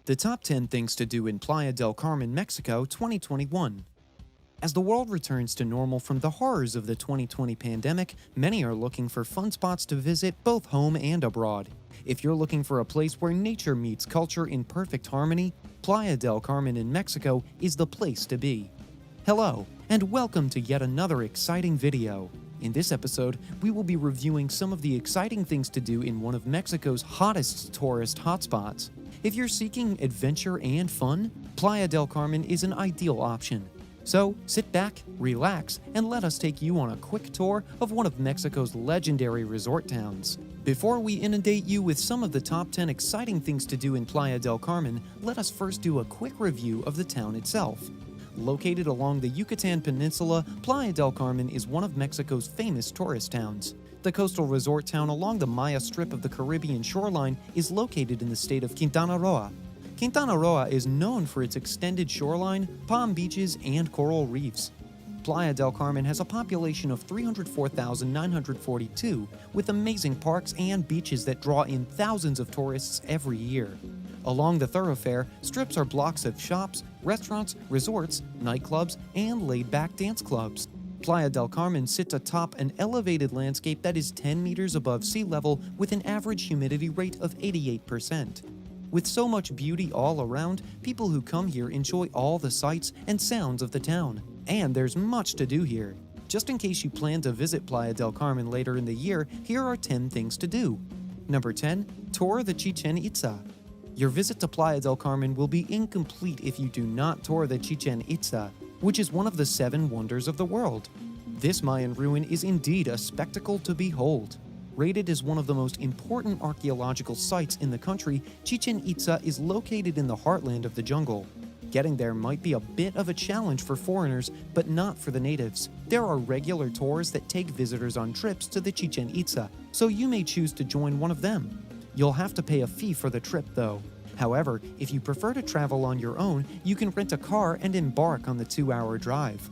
The top 10 things to do in Playa del Carmen, Mexico 2021. As the world returns to normal from the horrors of the 2020 pandemic, many are looking for fun spots to visit both home and abroad. If you're looking for a place where nature meets culture in perfect harmony, Playa del Carmen in Mexico is the place to be. Hello, and welcome to yet another exciting video. In this episode, we will be reviewing some of the exciting things to do in one of Mexico's hottest tourist hotspots. If you're seeking adventure and fun, Playa del Carmen is an ideal option. So sit back, relax, and let us take you on a quick tour of one of Mexico's legendary resort towns. Before we inundate you with some of the top 10 exciting things to do in Playa del Carmen, let us first do a quick review of the town itself. Located along the Yucatan Peninsula, Playa del Carmen is one of Mexico's famous tourist towns. The coastal resort town along the Maya Strip of the Caribbean shoreline is located in the state of Quintana Roo. Quintana Roo is known for its extended shoreline, palm beaches, and coral reefs. Playa del Carmen has a population of 304,942, with amazing parks and beaches that draw in thousands of tourists every year. Along the thoroughfare, strips are blocks of shops, restaurants, resorts, nightclubs, and laid-back dance clubs. Playa del Carmen sits atop an elevated landscape that is 10 meters above sea level with an average humidity rate of 88%. With so much beauty all around, people who come here enjoy all the sights and sounds of the town. And there's much to do here. Just in case you plan to visit Playa del Carmen later in the year, here are 10 things to do. Number 10. Tour the Chichen Itza. Your visit to Playa del Carmen will be incomplete if you do not tour the Chichen Itza, which is one of the 7 wonders of the world. This Mayan ruin is indeed a spectacle to behold. Rated as one of the most important archaeological sites in the country, Chichen Itza is located in the heartland of the jungle. Getting there might be a bit of a challenge for foreigners, but not for the natives. There are regular tours that take visitors on trips to the Chichen Itza, so you may choose to join one of them. You'll have to pay a fee for the trip, though. However, if you prefer to travel on your own, you can rent a car and embark on the 2-hour drive.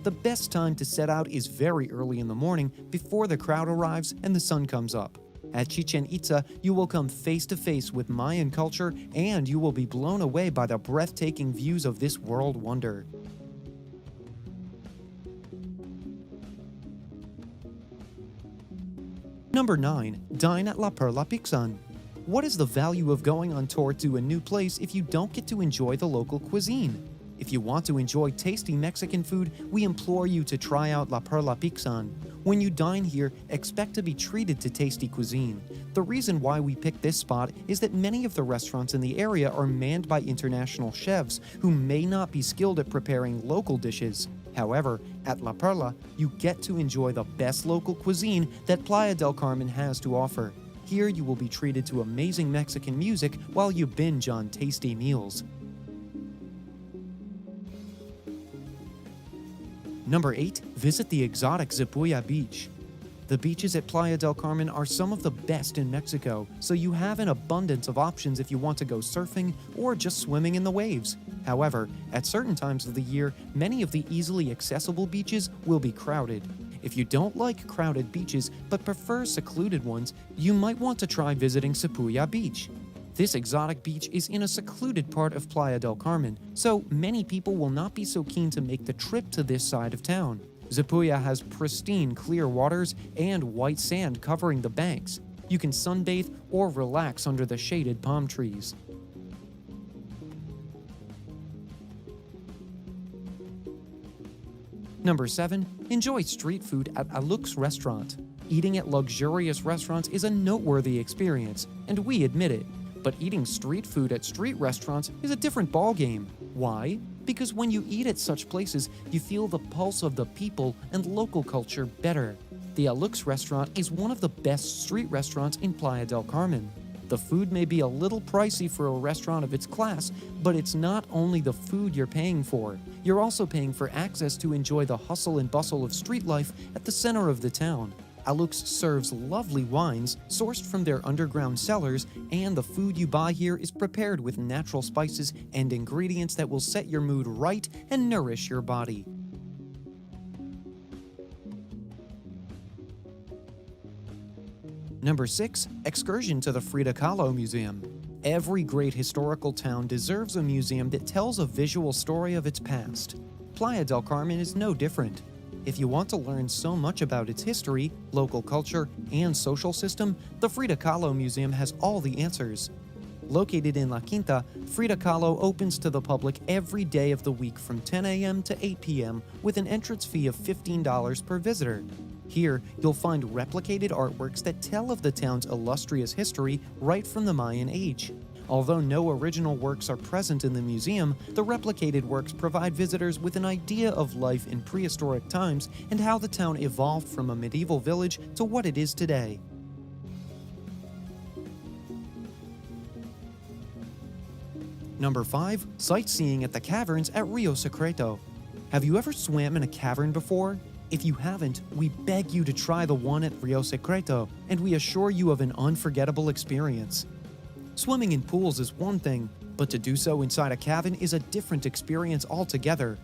The best time to set out is very early in the morning before the crowd arrives and the sun comes up. At Chichen Itza, you will come face to face with Mayan culture and you will be blown away by the breathtaking views of this world wonder. Number 9. Dine at La Perla Pixan. What is the value of going on tour to a new place if you don't get to enjoy the local cuisine? If you want to enjoy tasty Mexican food, we implore you to try out La Perla Pixan. When you dine here, expect to be treated to tasty cuisine. The reason why we picked this spot is that many of the restaurants in the area are manned by international chefs who may not be skilled at preparing local dishes. However, at La Perla, you get to enjoy the best local cuisine that Playa del Carmen has to offer. Here you will be treated to amazing Mexican music while you binge on tasty meals. Number 8. Visit the exotic Zipuya Beach. The beaches at Playa del Carmen are some of the best in Mexico, so you have an abundance of options if you want to go surfing or just swimming in the waves. However, at certain times of the year, many of the easily accessible beaches will be crowded. If you don't like crowded beaches but prefer secluded ones, you might want to try visiting Zipuya Beach. This exotic beach is in a secluded part of Playa del Carmen, so many people will not be so keen to make the trip to this side of town. Zipuya has pristine clear waters and white sand covering the banks. You can sunbathe or relax under the shaded palm trees. Number 7. Enjoy street food at Alux Restaurant. Eating at luxurious restaurants is a noteworthy experience, and we admit it. But eating street food at street restaurants is a different ballgame. Why? Because when you eat at such places, you feel the pulse of the people and local culture better. The Alux restaurant is one of the best street restaurants in Playa del Carmen. The food may be a little pricey for a restaurant of its class, but it's not only the food you're paying for. You're also paying for access to enjoy the hustle and bustle of street life at the center of the town. Alux serves lovely wines sourced from their underground cellars, and the food you buy here is prepared with natural spices and ingredients that will set your mood right and nourish your body. Number 6. Excursion to the Frida Kahlo Museum. Every great historical town deserves a museum that tells a visual story of its past. Playa del Carmen is no different. If you want to learn so much about its history, local culture, and social system, the Frida Kahlo Museum has all the answers. Located in La Quinta, Frida Kahlo opens to the public every day of the week from 10 a.m. to 8 p.m. with an entrance fee of $15 per visitor. Here, you'll find replicated artworks that tell of the town's illustrious history right from the Mayan age. Although no original works are present in the museum, the replicated works provide visitors with an idea of life in prehistoric times and how the town evolved from a medieval village to what it is today. Number 5. Sightseeing at the caverns at Rio Secreto. Have you ever swam in a cavern before? If you haven't, we beg you to try the one at Rio Secreto, and we assure you of an unforgettable experience. Swimming in pools is one thing, but to do so inside a cavern is a different experience altogether.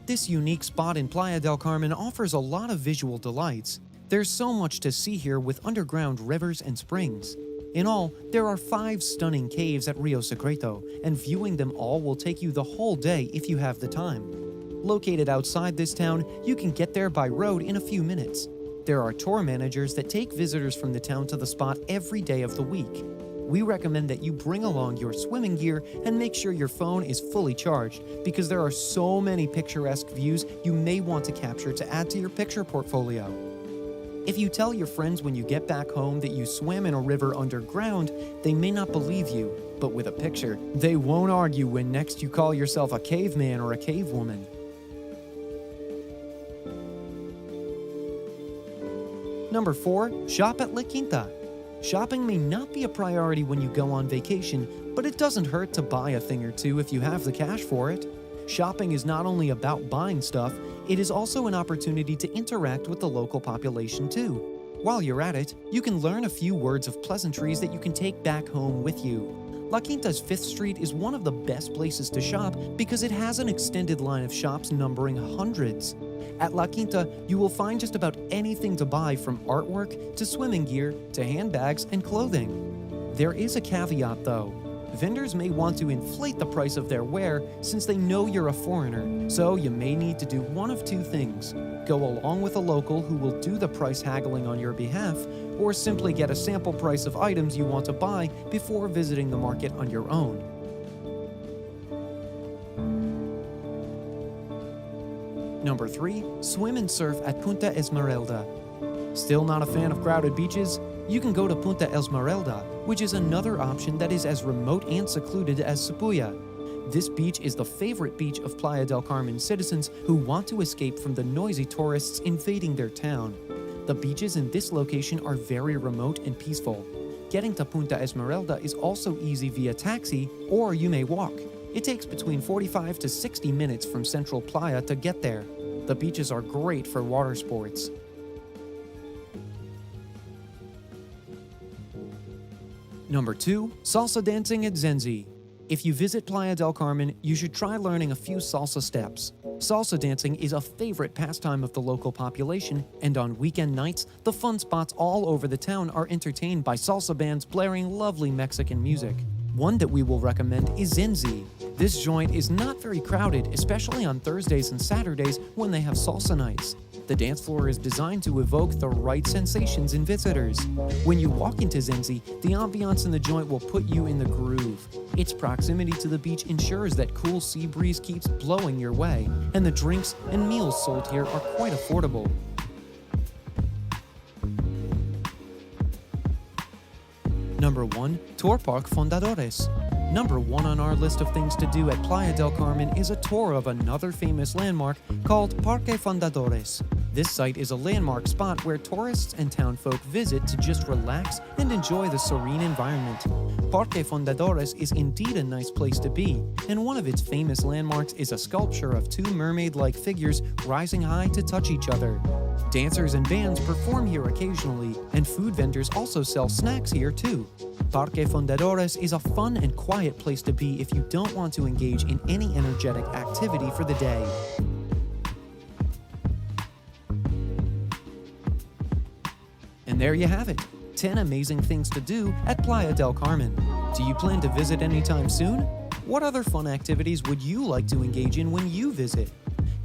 This unique spot in Playa del Carmen offers a lot of visual delights. There's so much to see here with underground rivers and springs. In all, there are 5 stunning caves at Rio Secreto, and viewing them all will take you the whole day if you have the time. Located outside this town, you can get there by road in a few minutes. There are tour managers that take visitors from the town to the spot every day of the week. We recommend that you bring along your swimming gear and make sure your phone is fully charged because there are so many picturesque views you may want to capture to add to your picture portfolio. If you tell your friends when you get back home that you swam in a river underground, they may not believe you, but with a picture, they won't argue when next you call yourself a caveman or a cavewoman. Number 4. Shop at La Quinta. Shopping may not be a priority when you go on vacation, but it doesn't hurt to buy a thing or two if you have the cash for it. Shopping is not only about buying stuff, it is also an opportunity to interact with the local population too. While you're at it, you can learn a few words of pleasantries that you can take back home with you. La Quinta's 5th Street is one of the best places to shop because it has an extended line of shops numbering hundreds. At La Quinta, you will find just about anything to buy from artwork to swimming gear to handbags and clothing. There is a caveat though. Vendors may want to inflate the price of their wear since they know you're a foreigner, so you may need to do one of 2 things. Go along with a local who will do the price haggling on your behalf, or simply get a sample price of items you want to buy before visiting the market on your own. Number 3. Swim and surf at Punta Esmeralda. Still not a fan of crowded beaches? You can go to Punta Esmeralda, which is another option that is as remote and secluded as Sepuya. This beach is the favorite beach of Playa del Carmen citizens who want to escape from the noisy tourists invading their town. The beaches in this location are very remote and peaceful. Getting to Punta Esmeralda is also easy via taxi, or you may walk. It takes between 45 to 60 minutes from Central Playa to get there. The beaches are great for water sports. Number 2. Salsa dancing at Zenzi. If you visit Playa del Carmen, you should try learning a few salsa steps. Salsa dancing is a favorite pastime of the local population, and on weekend nights, the fun spots all over the town are entertained by salsa bands blaring lovely Mexican music. One that we will recommend is Zenzi. This joint is not very crowded, especially on Thursdays and Saturdays when they have salsa nights. The dance floor is designed to evoke the right sensations in visitors. When you walk into Zenzi, the ambiance in the joint will put you in the groove. Its proximity to the beach ensures that cool sea breeze keeps blowing your way, and the drinks and meals sold here are quite affordable. Number 1. Tour Park Fundadores. Number 1 on our list of things to do at Playa del Carmen is a tour of another famous landmark called Parque Fundadores. This site is a landmark spot where tourists and townfolk visit to just relax and enjoy the serene environment. Parque Fundadores is indeed a nice place to be, and one of its famous landmarks is a sculpture of 2 mermaid-like figures rising high to touch each other. Dancers and bands perform here occasionally, and food vendors also sell snacks here too. Parque Fundadores is a fun and quiet place to be if you don't want to engage in any energetic activity for the day. And there you have it. 10 amazing things to do at Playa del Carmen. Do you plan to visit anytime soon? What other fun activities would you like to engage in when you visit?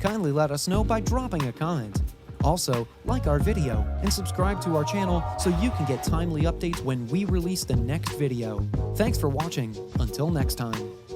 Kindly let us know by dropping a comment. Also, like our video and subscribe to our channel so you can get timely updates when we release the next video. Thanks for watching. Until next time.